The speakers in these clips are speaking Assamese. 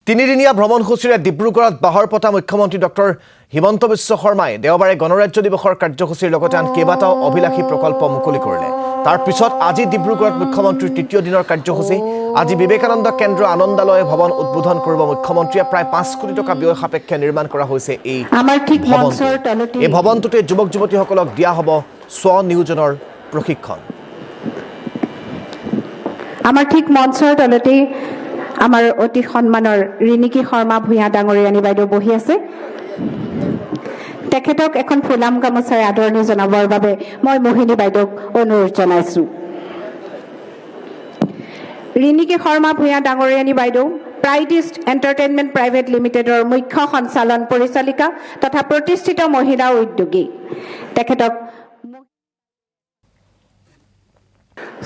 তিনিদিনীয়া ভ্ৰমণসূচীৰে ডিব্ৰুগড়ত বাহৰ পতা মুখ্যমন্ত্ৰী ডক্টৰ হিমন্ত বিশ্ব শৰ্মাই দেওবাৰে গণৰাজ্য দিৱসৰ কাৰ্যসূচীৰ লগতে আন কেইবাটাও অভিলাষী প্ৰকল্প মুকলি কৰিলে। তাৰ পিছত আজি ডিব্ৰুগড়ত মুখ্যমন্ত্ৰীৰ তৃতীয় দিনৰ কাৰ্যসূচী। আজি বিবেকানন্দ কেন্দ্ৰ আনন্দালয় ভৱন উদ্বোধন কৰিব মুখ্যমন্ত্ৰীয়ে। প্ৰায় 5 কোটি টকা ব্যয় সাপেক্ষে নিৰ্মাণ কৰা হৈছে এই ভৱনটো। এই ভৱনটোতে যুৱক যুৱতীসকলক দিয়া হ'ব স্বনিয়োজনৰ প্ৰশিক্ষণ। আমাৰ ঠিক মঞ্চৰ তলতে আমাৰ অতি সন্মানৰ ৰিণিকী শৰ্মা ভূঞা ডাঙৰীয়ানী বাইদেউ বহি আছে। তেখেতক এখন ফুলাম গামোচাৰে আদৰণি জনাবৰ বাবে মই মোহিনী বাইদেউক অনুৰোধ জনাইছো। ৰিণিকী শৰ্মা ভূঞা ডাঙৰীয়ানী বাইদেউ প্ৰাইড ইষ্ট এণ্টাৰটেইনমেণ্ট প্ৰাইভেট লিমিটেডৰ মুখ্য সঞ্চালন পৰিচালিকা তথা প্ৰতিষ্ঠিত মহিলা উদ্যোগী। তেখেতক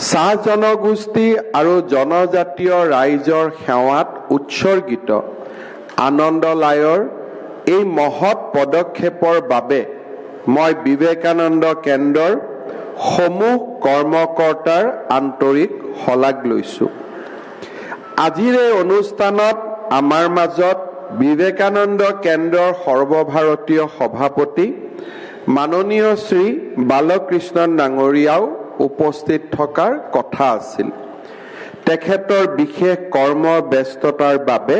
চাহ জনগোষ্ঠী আৰু জনজাতীয় ৰাইজৰ সেৱাত উৎসৰ্গিত আনন্দলায়ৰ এই মহৎ পদক্ষেপৰ বাবে মই বিবেকানন্দ কেন্দ্ৰৰ সমূহ কৰ্মকৰ্তাৰ আন্তৰিক শলাগ লৈছোঁ। আজিৰ এই অনুষ্ঠানত আমাৰ মাজত বিবেকানন্দ কেন্দ্ৰৰ সৰ্বভাৰতীয় সভাপতি মাননীয় শ্ৰী বালকৃষ্ণন ডাঙৰীয়াও উপস্থিত থকাৰ কথা আছিল। তেখেতৰ বিশেষ কৰ্ম ব্যস্ততাৰ বাবে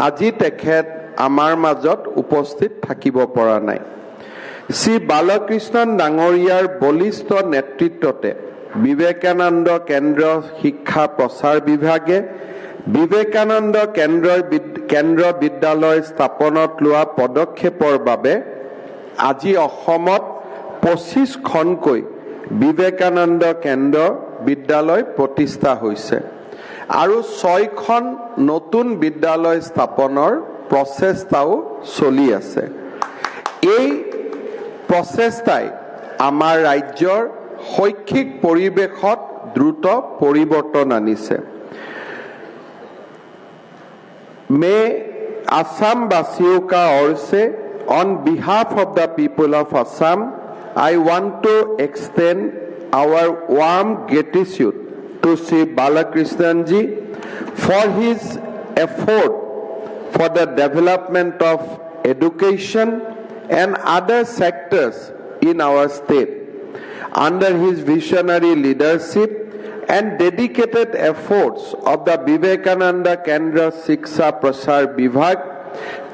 আজি তেখেত আমাৰ মাজত উপস্থিত থাকিব পৰা নাই। শ্ৰী বালকৃষ্ণন ডাঙৰীয়াৰ বলিষ্ঠ নেতৃত্বতে বিবেকানন্দ কেন্দ্ৰ শিক্ষা প্ৰচাৰ বিভাগে বিবেকানন্দ কেন্দ্ৰ বিদ্যালয় স্থাপনত লোৱা পদক্ষেপৰ বাবে আজি অসমত 25খনকৈ বিবেকানন্দ কেন্দ্ৰ বিদ্যালয় প্ৰতিষ্ঠা হৈছে আৰু 6খন নতুন বিদ্যালয় স্থাপনৰ প্ৰচেষ্টাও চলি আছে। এই প্ৰচেষ্টাই আমাৰ ৰাজ্যৰ শৈক্ষিক পৰিৱেশত দ্ৰুত পৰিৱৰ্তন আনিছে। মে আসামবাসীও কা ওৰ से on behalf of the people of Assam, I want to extend our warm gratitude to Sri Balakrishnan ji for his effort for the development of education and other sectors in our state. Under his visionary leadership and dedicated efforts of the Vivekananda Kendra Shiksha Prasar Vibhag,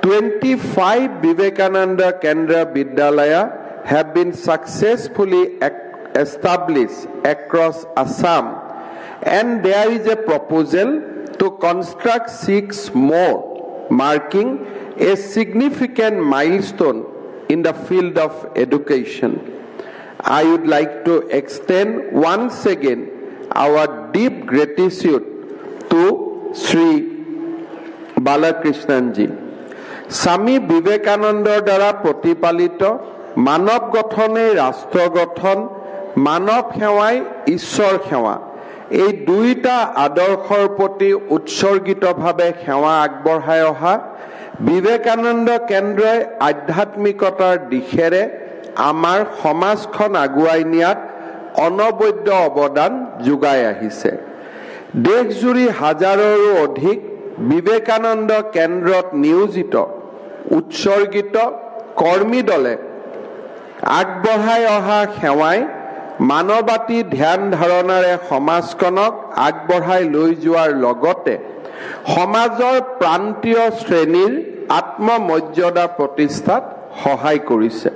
25 Vivekananda Kendra Vidyalaya have been successfully established across Assam, and there is a proposal to construct 6 more, marking a significant milestone in the field of education. I would like to extend once again our deep gratitude to Sri Balakrishnan ji. স্বামী বিবেকানন্দৰ দ্বাৰা প্ৰতিপালিত মানৱ গঠনেই ৰাষ্ট্ৰ গঠন, মানৱ সেৱাই ঈশ্বৰ সেৱা, এই দুইটা আদৰ্শৰ প্ৰতি উৎসৰ্গিতভাৱে সেৱা আগবঢ়াই অহা বিবেকানন্দ কেন্দ্ৰই আধ্যাত্মিকতাৰ দিশেৰে আমাৰ সমাজখন আগুৱাই নিয়াত অনবদ্য অৱদান যোগাই আহিছে। দেশজুৰি হাজাৰৰো অধিক বিবেকানন্দ কেন্দ্ৰত নিয়োজিত উৎসৰ্গিত কৰ্মী দলে আগবঢ়াই অহা সেৱাই মানৱাতী ধ্যান ধাৰণাৰে সমাজখনক আগবঢ়াই লৈ যোৱাৰ লগতে সমাজৰ প্ৰান্তীয় শ্ৰেণীৰ আত্মমৰ্যাদা প্ৰতিষ্ঠাত সহায় কৰিছে।